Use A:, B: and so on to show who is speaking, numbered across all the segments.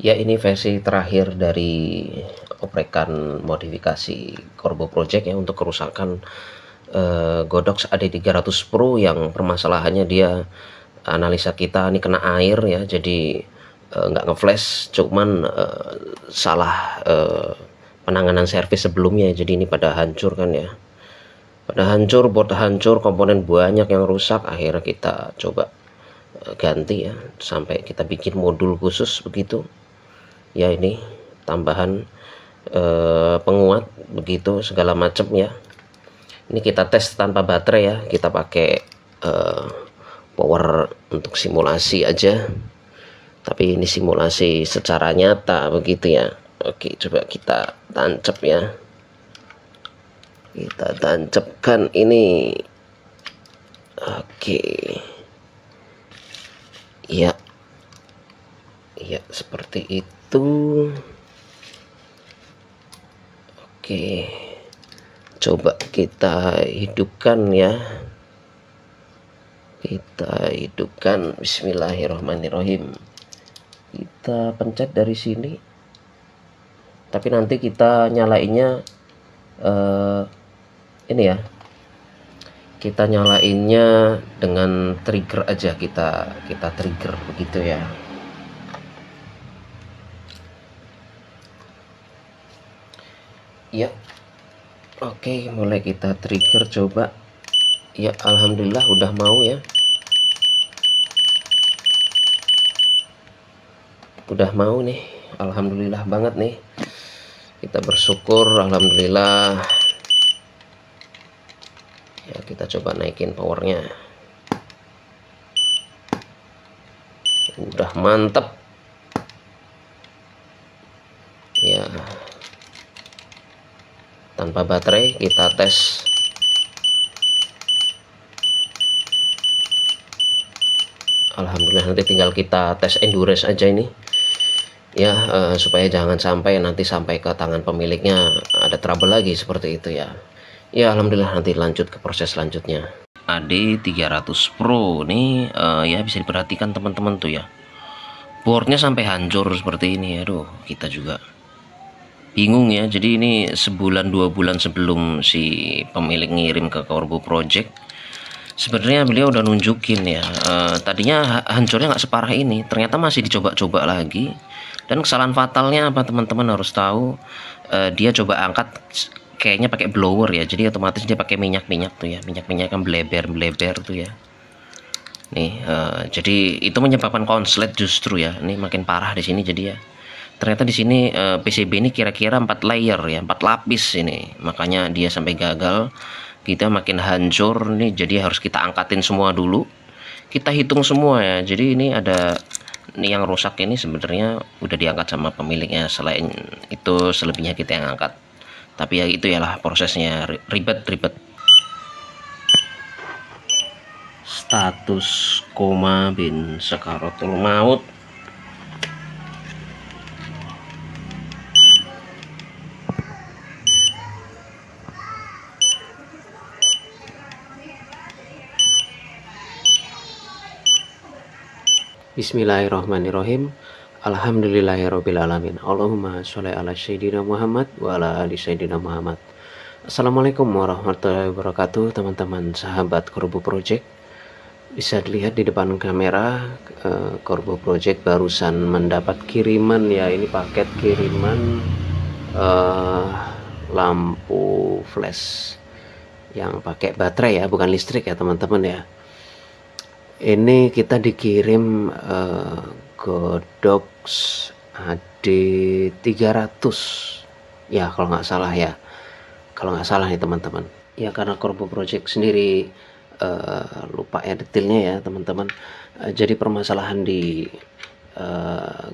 A: Ya, ini versi terakhir dari oprekan modifikasi Corbo Project ya untuk kerusakan Godox AD300 Pro yang permasalahannya dia analisa kita ini kena air ya, jadi nggak ngeflash, cuman salah penanganan servis sebelumnya, jadi ini pada hancur kan ya, pada hancur, board hancur, komponen banyak yang rusak. Akhirnya kita coba ganti ya, sampai kita bikin modul khusus begitu ya. Ini tambahan penguat begitu segala macam ya. Ini kita tes tanpa baterai ya, kita pakai power untuk simulasi aja, tapi ini simulasi secara nyata begitu ya. Oke, coba kita tancap ya, kita tancapkan ini. Oke ya, ya seperti itu. Oke, coba kita hidupkan ya, kita hidupkan. Bismillahirrahmanirrahim. Kita pencet dari sini, tapi nanti kita nyalainnya ini ya, kita nyalainnya dengan trigger aja, kita trigger begitu ya. Ya, oke, mulai kita trigger, coba ya. Alhamdulillah udah mau ya, udah mau nih. Alhamdulillah banget nih, kita bersyukur. Alhamdulillah ya. Kita coba naikin powernya, udah mantep ya. Tanpa baterai kita tes. Alhamdulillah, nanti tinggal kita tes endurance aja ini ya, supaya jangan sampai nanti sampai ke tangan pemiliknya ada trouble lagi seperti itu ya. Ya alhamdulillah, nanti lanjut ke proses selanjutnya. AD300 Pro nih ya, bisa diperhatikan teman-teman tuh ya, boardnya sampai hancur seperti ini. Aduh, kita juga bingung ya. Jadi ini sebulan 2 bulan sebelum si pemilik ngirim ke Corbo Project, sebenarnya beliau udah nunjukin ya, tadinya hancurnya nggak separah ini, ternyata masih dicoba-coba lagi. Dan kesalahan fatalnya apa teman-teman harus tahu, dia coba angkat kayaknya pakai blower ya, jadi otomatis dia pakai minyak-minyak tuh ya, minyak-minyak kan bleber tuh ya. Nih jadi itu menyebabkan konslet justru ya. Ini makin parah di sini jadi ya. Ternyata di sini PCB ini kira-kira 4 layer ya, 4 lapis ini, makanya dia sampai gagal. Kita makin hancur nih, jadi harus kita angkatin semua dulu, kita hitung semua ya. Jadi ini ada nih yang rusak ini sebenarnya udah diangkat sama pemiliknya, selain itu selebihnya kita yang angkat. Tapi ya itu ya lah prosesnya, ribet. Status koma bin sakaratul maut. Bismillahirrahmanirrahim. Alhamdulillahirrabbilalamin. Allahumma sholli ala sayyidina Muhammad wa ala ali sayyidina Muhammad. Assalamualaikum warahmatullahi wabarakatuh, teman-teman sahabat Corbo Project. Bisa dilihat di depan kamera, Corbo Project barusan mendapat kiriman ya. Ini paket kiriman lampu flash yang pakai baterai ya, bukan listrik ya teman-teman ya. Ini kita dikirim Godox AD300 ya, kalau nggak salah ya, kalau nggak salah nih teman-teman ya. Karena Corbo Project sendiri lupa ya detailnya ya teman-teman. Jadi permasalahan di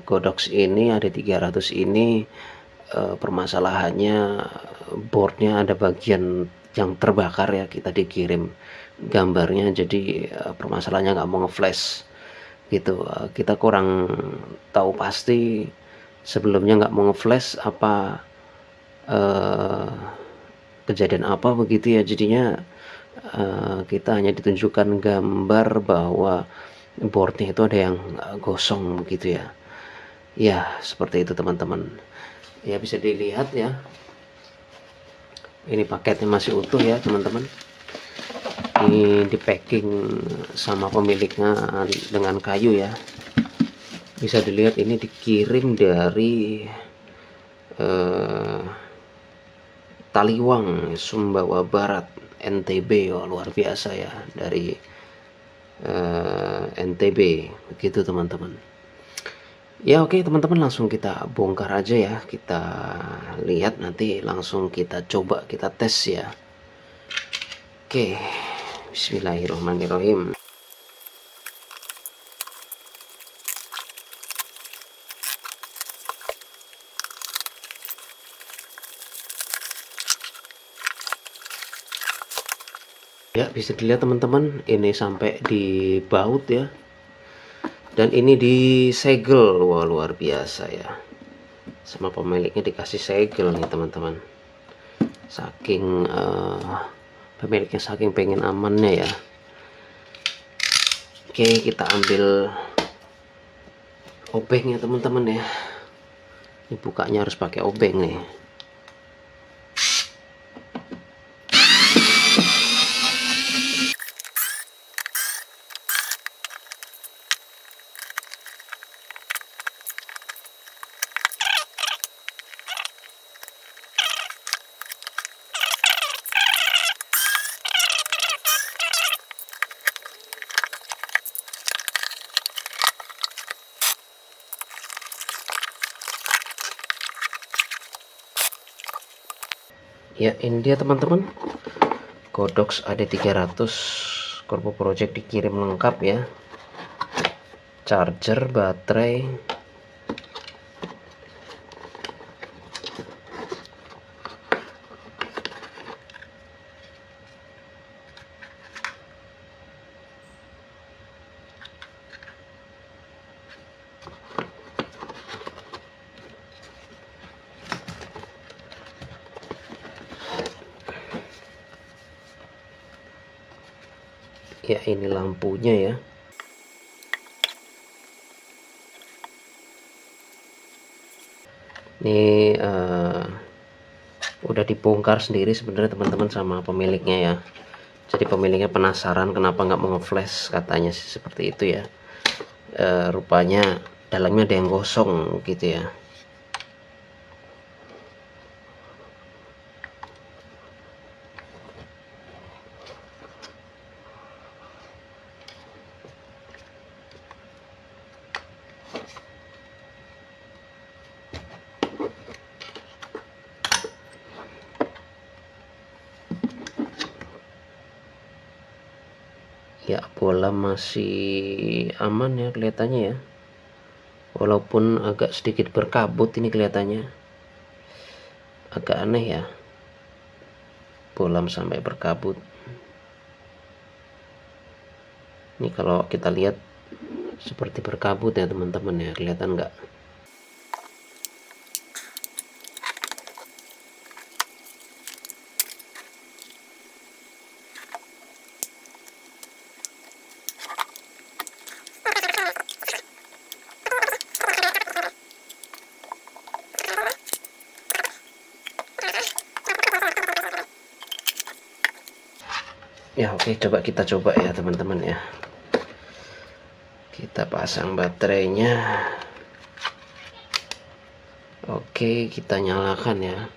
A: Godox ini AD300 ini, permasalahannya boardnya ada bagian yang terbakar ya. Kita dikirim gambarnya, jadi permasalahannya nggak mau ngeflash gitu. Kita kurang tahu pasti sebelumnya nggak mau ngeflash apa, kejadian apa begitu ya. Jadinya kita hanya ditunjukkan gambar bahwa boardnya itu ada yang gosong begitu ya. Ya, seperti itu teman-teman. Ya, bisa dilihat ya. Ini paketnya masih utuh ya teman-teman. Ini di packing sama pemiliknya dengan kayu ya. Bisa dilihat ini dikirim dari Taliwang, Sumbawa Barat, NTB. Oh, luar biasa ya, dari NTB begitu teman-teman. Ya oke teman-teman, langsung kita bongkar aja ya, kita lihat nanti langsung kita coba, kita tes ya. Oke, bismillahirrahmanirrahim. Ya, bisa dilihat teman-teman, ini sampai di baut ya. Dan ini disegel. Wah, luar biasa ya. Sama pemiliknya dikasih segel nih teman-teman. Saking pemiliknya saking pengen amannya ya. Oke, kita ambil obengnya teman-teman ya. Ini bukanya harus pakai obeng nih. Ya, ini dia teman-teman, Godox AD300 Corpo Project dikirim lengkap ya. Charger, baterai, ya ini lampunya ya. Ini udah dibongkar sendiri sebenarnya teman-teman sama pemiliknya ya. Jadi pemiliknya penasaran kenapa nggak mau nge-flash, katanya sih seperti itu ya. Rupanya dalamnya ada yang gosong gitu ya. Ya, bola masih aman ya kelihatannya ya. Walaupun agak sedikit berkabut ini kelihatannya. Agak aneh ya. Bola sampai berkabut. Ini kalau kita lihat seperti berkabut ya teman-teman ya. Kelihatan nggak? Ya oke, coba kita coba ya teman-teman ya. Kita pasang baterainya. Oke, kita nyalakan ya.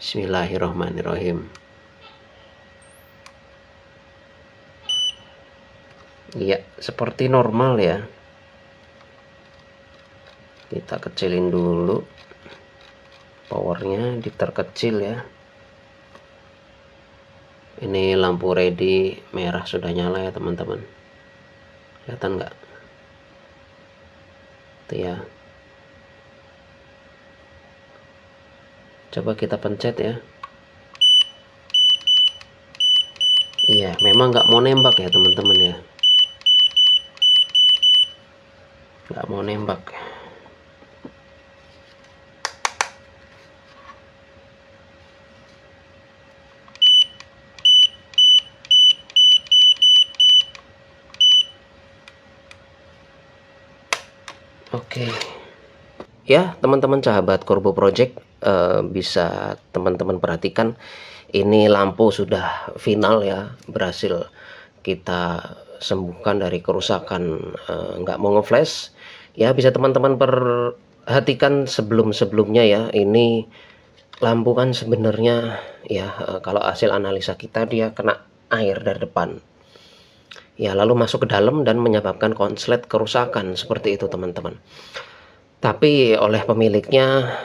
A: Bismillahirrahmanirrahim. Iya, seperti normal ya. Kita kecilin dulu powernya, diterkecil ya. Ini lampu ready merah sudah nyala ya teman-teman. Kelihatan nggak? Itu ya. Coba kita pencet ya. Iya, memang nggak mau nembak ya teman-teman ya. Nggak mau nembak. Oke. Ya, teman-teman sahabat Corbo Project, bisa teman-teman perhatikan ini lampu sudah final ya, berhasil kita sembuhkan dari kerusakan, nggak mau ngeflash. Ya, bisa teman-teman perhatikan sebelum-sebelumnya ya, ini lampu kan sebenarnya ya, kalau hasil analisa kita dia kena air dari depan. Ya, lalu masuk ke dalam dan menyebabkan konslet kerusakan seperti itu teman-teman. Tapi oleh pemiliknya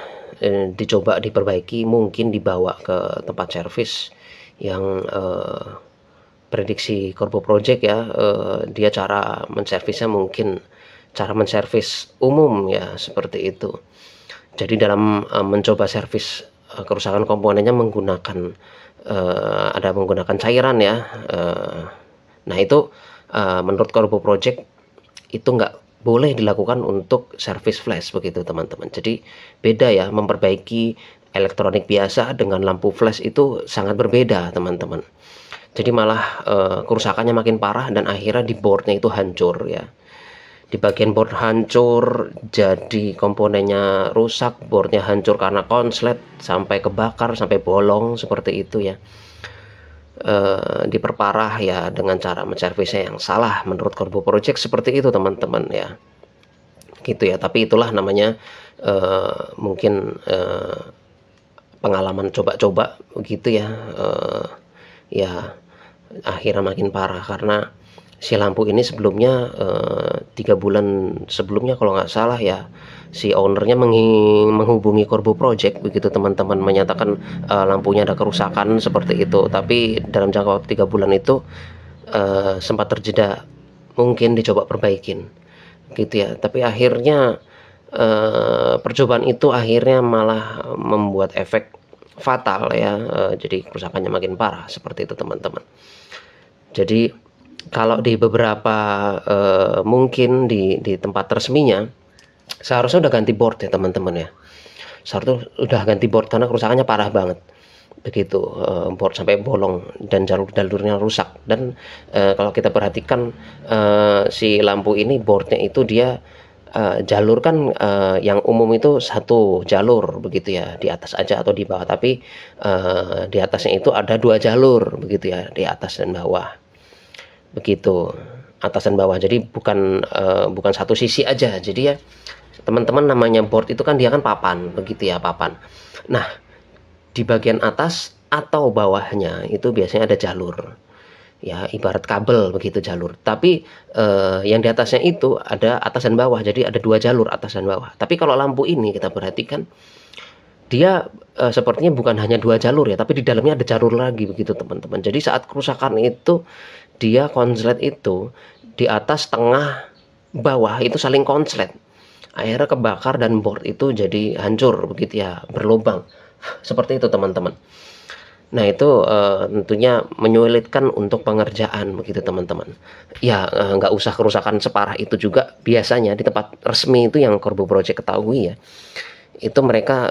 A: dicoba diperbaiki, mungkin dibawa ke tempat servis yang prediksi Corbo Project ya, dia cara menservisnya mungkin cara menservis umum ya, seperti itu. Jadi dalam mencoba servis kerusakan komponennya menggunakan ada menggunakan cairan ya. Nah itu menurut Corbo Project itu nggak boleh dilakukan untuk servis flash begitu teman-teman. Jadi beda ya, memperbaiki elektronik biasa dengan lampu flash itu sangat berbeda teman-teman. Jadi malah kerusakannya makin parah dan akhirnya di boardnya itu hancur ya. Di bagian board hancur, jadi komponennya rusak, boardnya hancur karena konslet, sampai kebakar, sampai bolong seperti itu ya. Diperparah ya dengan cara menservisnya yang salah menurut Corbo Project seperti itu teman-teman ya, gitu ya. Tapi itulah namanya mungkin pengalaman coba-coba begitu ya. Ya akhirnya makin parah karena si lampu ini sebelumnya 3 bulan sebelumnya kalau nggak salah ya, si ownernya menghubungi Corbo Project begitu teman-teman, menyatakan lampunya ada kerusakan seperti itu. Tapi dalam jangka waktu 3 bulan itu sempat terjeda, mungkin dicoba perbaikin gitu ya. Tapi akhirnya percobaan itu akhirnya malah membuat efek fatal ya, jadi kerusakannya makin parah seperti itu teman-teman. Jadi kalau di beberapa mungkin di tempat resminya seharusnya udah ganti board ya teman-teman ya, seharusnya udah ganti board karena kerusakannya parah banget begitu. Board sampai bolong dan jalur-jalurnya rusak. Dan kalau kita perhatikan si lampu ini, boardnya itu dia jalur kan yang umum itu satu jalur begitu ya, di atas aja atau di bawah. Tapi di atasnya itu ada 2 jalur begitu ya, di atas dan bawah begitu, atas dan bawah. Jadi bukan satu sisi aja. Jadi ya teman-teman, namanya board itu kan dia kan papan begitu ya, papan. Nah di bagian atas atau bawahnya itu biasanya ada jalur ya, ibarat kabel begitu jalur. Tapi yang di atasnya itu ada atas dan bawah, jadi ada 2 jalur atas dan bawah. Tapi kalau lampu ini kita perhatikan dia sepertinya bukan hanya 2 jalur ya, tapi di dalamnya ada jalur lagi begitu teman-teman. Jadi saat kerusakan itu dia konslet itu di atas, tengah, bawah itu saling konslet, akhirnya kebakar dan board itu jadi hancur begitu ya, berlubang seperti itu teman-teman. Nah itu tentunya menyulitkan untuk pengerjaan begitu teman-teman ya. Nggak usah kerusakan separah itu juga, biasanya di tempat resmi itu yang Corbo Project ketahui ya, itu mereka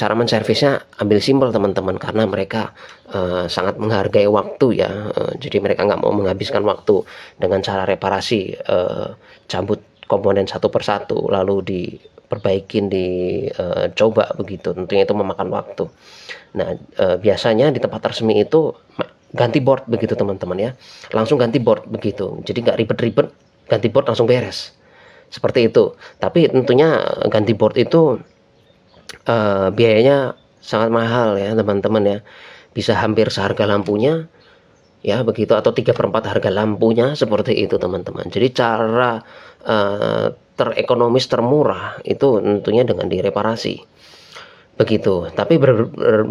A: cara menservisnya ambil simpel teman-teman, karena mereka sangat menghargai waktu ya. Jadi mereka nggak mau menghabiskan waktu dengan cara reparasi, cabut komponen satu persatu lalu diperbaikin, dicoba begitu, tentunya itu memakan waktu. Nah biasanya di tempat resmi itu ganti board begitu teman-teman ya, langsung ganti board begitu, jadi nggak ribet-ribet, ganti board langsung beres seperti itu. Tapi tentunya ganti board itu biayanya sangat mahal ya teman-teman ya, bisa hampir seharga lampunya ya begitu, atau 3/4 harga lampunya seperti itu teman-teman. Jadi cara terekonomis, termurah itu tentunya dengan direparasi begitu. Tapi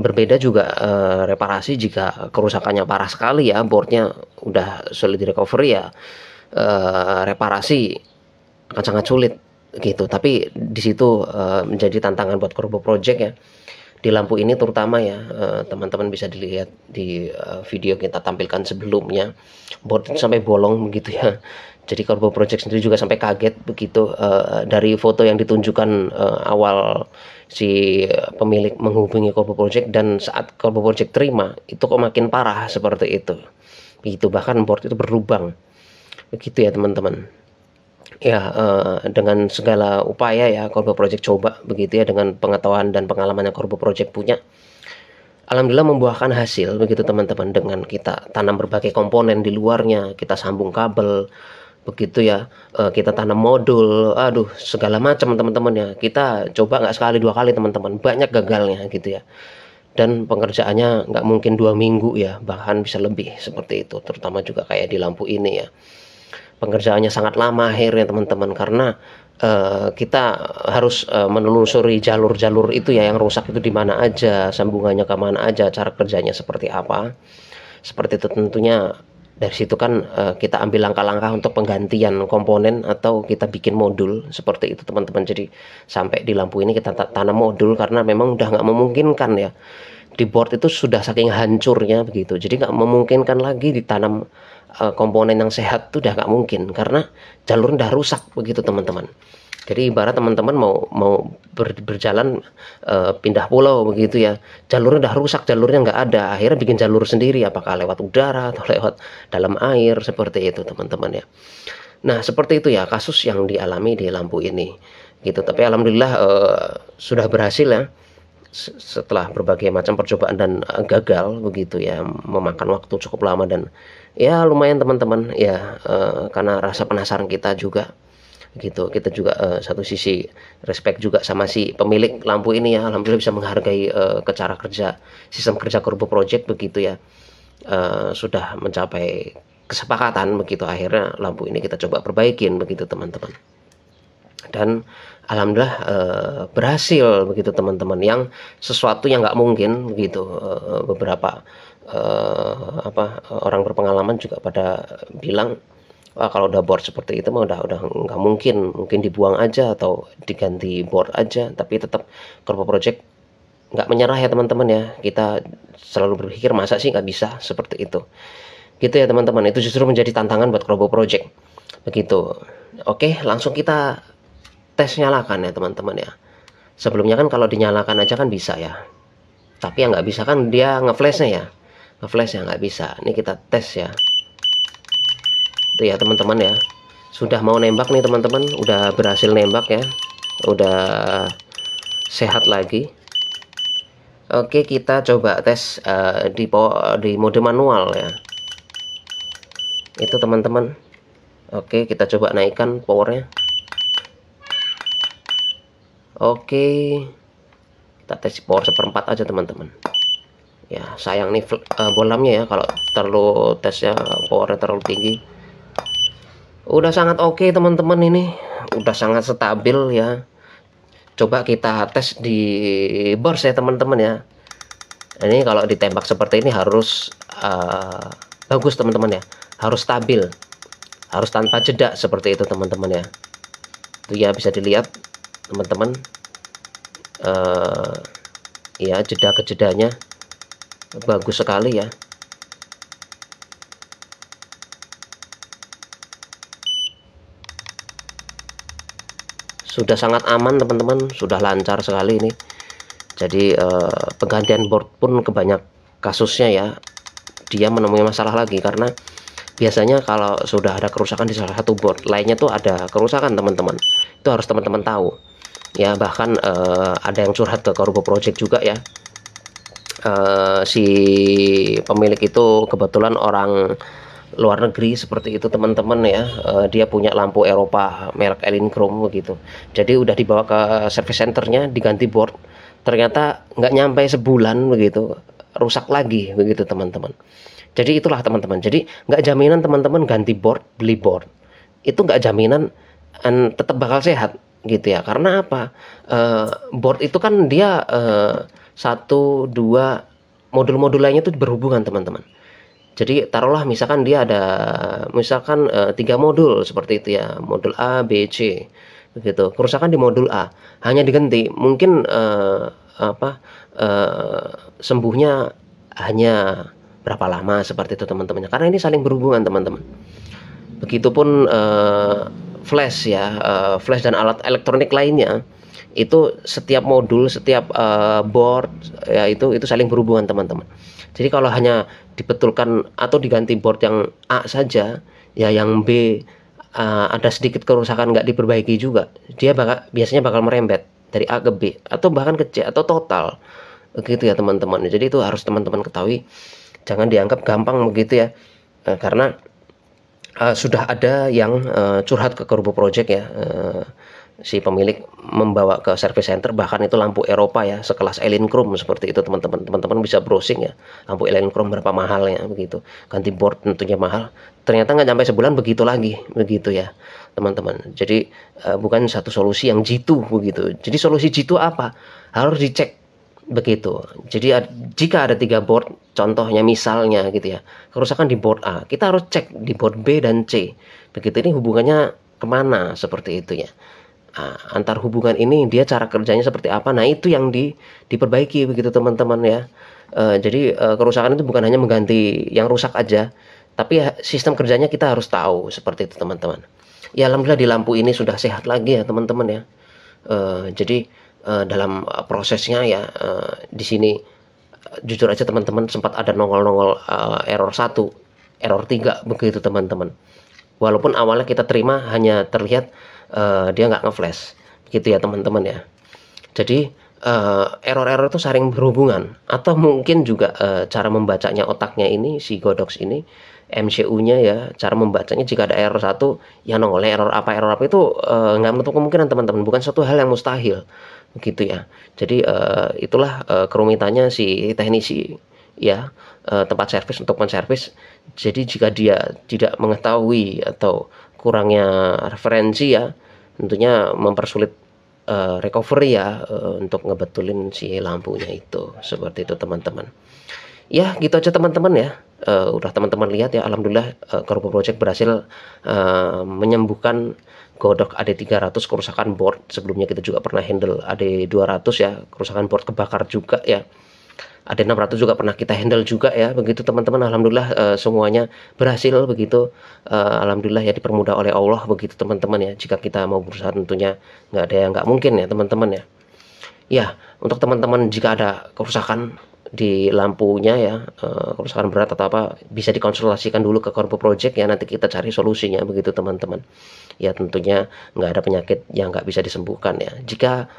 A: berbeda juga reparasi jika kerusakannya parah sekali ya, boardnya udah sulit di recovery ya, reparasi akan sangat sulit gitu. Tapi di situ menjadi tantangan buat Corbo Project ya, di lampu ini terutama ya. Teman-teman bisa dilihat di video kita tampilkan sebelumnya, board sampai bolong begitu ya. Jadi Corbo Project sendiri juga sampai kaget begitu dari foto yang ditunjukkan awal si pemilik menghubungi Corbo Project, dan saat Corbo Project terima itu kok makin parah seperti itu begitu, bahkan board itu berlubang begitu ya teman-teman. Ya, dengan segala upaya ya Corbo Project coba begitu ya, dengan pengetahuan dan pengalaman yang Corbo Project punya, alhamdulillah membuahkan hasil begitu teman-teman, dengan kita tanam berbagai komponen di luarnya, kita sambung kabel begitu ya, kita tanam modul, aduh segala macam teman-teman ya. Kita coba nggak sekali dua kali teman-teman, banyak gagalnya gitu ya. Dan pengerjaannya nggak mungkin 2 minggu ya, bahkan bisa lebih seperti itu, terutama juga kayak di lampu ini ya. Pengerjaannya sangat lama akhirnya teman-teman, karena kita harus menelusuri jalur-jalur itu ya, yang rusak itu di mana aja, sambungannya ke mana aja, cara kerjanya seperti apa. Seperti itu tentunya. Dari situ kan kita ambil langkah-langkah untuk penggantian komponen atau kita bikin modul seperti itu teman-teman. Jadi sampai di lampu ini kita tanam modul, karena memang udah nggak memungkinkan ya, di board itu sudah saking hancurnya begitu. Jadi nggak memungkinkan lagi ditanam komponen yang sehat, tuh udah nggak mungkin karena jalur udah rusak begitu teman-teman. Jadi ibarat teman-teman mau berjalan pindah pulau begitu ya, jalurnya udah rusak, jalurnya nggak ada, akhirnya bikin jalur sendiri, apakah lewat udara atau lewat dalam air, seperti itu teman-teman ya. Nah seperti itu ya kasus yang dialami di lampu ini gitu. Tapi alhamdulillah sudah berhasil ya, setelah berbagai macam percobaan dan gagal begitu ya, memakan waktu cukup lama dan ya lumayan teman-teman ya, karena rasa penasaran kita juga gitu. Kita juga satu sisi respect juga sama si pemilik lampu ini ya, alhamdulillah bisa menghargai ke cara kerja, sistem kerja Corbo Project begitu ya. Sudah mencapai kesepakatan begitu, akhirnya lampu ini kita coba perbaikin begitu teman-teman. Dan alhamdulillah berhasil begitu teman-teman, yang sesuatu yang nggak mungkin begitu. Beberapa orang berpengalaman juga pada bilang, wah kalau udah board seperti itu mah udah nggak mungkin dibuang aja atau diganti board aja. Tapi tetap Corbo Project nggak menyerah ya teman-teman ya, kita selalu berpikir masa sih nggak bisa seperti itu gitu ya teman-teman. Itu justru menjadi tantangan buat Corbo Project begitu. Oke, langsung kita tes nyalakan ya teman-teman ya. Sebelumnya kan kalau dinyalakan aja kan bisa ya, tapi yang nggak bisa kan dia ngeflashnya ya, ngeflash ya nggak bisa. Ini kita tes ya, itu ya teman-teman ya. Sudah mau nembak nih teman-teman, udah berhasil nembak ya, udah sehat lagi. Oke, kita coba tes di mode manual ya, itu teman-teman. Oke, kita coba naikkan powernya. Oke, kita tes power 1/4 aja teman-teman ya. Sayang nih bolamnya ya, kalau terlalu tesnya powernya terlalu tinggi. Udah sangat oke teman-teman, ini udah sangat stabil ya. Coba kita tes di burst ya teman-teman ya. Ini kalau ditembak seperti ini harus bagus teman-teman ya, harus stabil, harus tanpa jeda seperti itu teman-teman ya. Itu ya bisa dilihat teman-teman ya, jeda ke jedanya bagus sekali ya. Sudah sangat aman teman-teman, sudah lancar sekali ini. Jadi penggantian board pun kebanyak kasusnya ya, dia menemui masalah lagi, karena biasanya kalau sudah ada kerusakan di salah satu board, lainnya tuh ada kerusakan teman-teman. Itu harus teman-teman tahu ya. Bahkan ada yang curhat ke Corbo Project juga ya. Si pemilik itu kebetulan orang luar negeri seperti itu teman-teman ya. Dia punya lampu Eropa merek Elinchrom begitu. Jadi udah dibawa ke service centernya, diganti board, ternyata nggak nyampe sebulan begitu rusak lagi begitu teman-teman. Jadi itulah teman-teman, jadi nggak jaminan teman-teman ganti board, beli board itu nggak jaminan tetap bakal sehat gitu ya. Karena apa? Board itu kan dia satu dua modul-modul lainnya itu berhubungan teman-teman. Jadi taruhlah misalkan dia ada misalkan 3 modul seperti itu ya, modul A, B, C begitu. Kerusakan di modul A hanya diganti, mungkin sembuhnya hanya berapa lama seperti itu teman-teman, karena ini saling berhubungan teman-teman. Begitupun flash ya, flash dan alat elektronik lainnya, itu setiap modul, setiap board ya, itu saling berhubungan teman-teman. Jadi kalau hanya dibetulkan atau diganti board yang A saja ya, yang B ada sedikit kerusakan nggak diperbaiki juga, dia biasanya bakal merembet dari A ke B atau bahkan ke C atau total begitu ya teman-teman. Jadi itu harus teman-teman ketahui, jangan dianggap gampang begitu ya. Karena sudah ada yang curhat ke Korbo Project ya, si pemilik membawa ke service center, bahkan itu lampu Eropa ya, sekelas Elinchrom seperti itu teman-teman. Teman-teman bisa browsing ya, lampu Elinchrom berapa mahalnya begitu, ganti board tentunya mahal, ternyata nggak sampai sebulan begitu lagi begitu ya teman-teman. Jadi bukan satu solusi yang jitu begitu. Jadi solusi jitu apa, harus dicek begitu. Jadi jika ada 3 board, contohnya misalnya gitu ya, kerusakan di board A, kita harus cek di board B dan C begitu, ini hubungannya kemana seperti itu ya. Antar hubungan ini dia cara kerjanya seperti apa, nah itu yang diperbaiki begitu teman-teman ya. Jadi kerusakan itu bukan hanya mengganti yang rusak aja, tapi ya, sistem kerjanya kita harus tahu seperti itu teman-teman. Ya alhamdulillah di lampu ini sudah sehat lagi ya teman-teman ya. Jadi dalam prosesnya ya, di sini jujur aja teman-teman, sempat ada nongol-nongol error 1, error 3 begitu teman-teman. Walaupun awalnya kita terima hanya terlihat dia nggak ngeflash begitu ya teman-teman ya. Jadi error-error itu saling berhubungan, atau mungkin juga cara membacanya otaknya ini, si Godox ini, MCU-nya ya, cara membacanya, jika ada error 1 yang nongolnya error apa itu nggak menutup kemungkinan teman-teman, bukan suatu hal yang mustahil begitu ya. Jadi itulah kerumitannya si teknisi ya, tempat servis untuk menservis. Jadi jika dia tidak mengetahui atau kurangnya referensi ya, tentunya mempersulit recovery ya, untuk ngebetulin si lampunya itu seperti itu teman-teman. Ya gitu aja teman-teman ya. Udah teman-teman lihat ya, alhamdulillah Korbo Project berhasil menyembuhkan Godok AD300 kerusakan board. Sebelumnya kita juga pernah handle AD200 ya, kerusakan board kebakar juga ya. AD600 juga pernah kita handle juga ya begitu teman-teman. Alhamdulillah semuanya berhasil begitu. Alhamdulillah ya, dipermudah oleh Allah begitu teman-teman ya. Jika kita mau berusaha tentunya nggak ada yang nggak mungkin ya teman-teman ya. Ya untuk teman-teman jika ada kerusakan di lampunya ya, kerusakan berat atau apa, bisa dikonsultasikan dulu ke Korbo Project ya, nanti kita cari solusinya begitu teman-teman ya. Tentunya nggak ada penyakit yang nggak bisa disembuhkan ya. Jika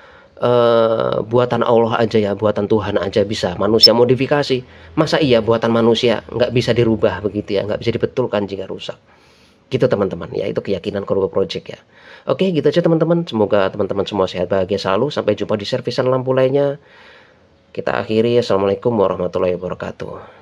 A: buatan Allah aja ya, buatan Tuhan aja bisa manusia modifikasi, masa iya buatan manusia nggak bisa dirubah begitu ya, nggak bisa dibetulkan jika rusak gitu teman-teman ya. Itu keyakinan Korbo Project ya. Oke gitu aja teman-teman, semoga teman-teman semua sehat bahagia selalu. Sampai jumpa di servisan lampu lainnya. Kita akhiri. Assalamualaikum warahmatullahi wabarakatuh.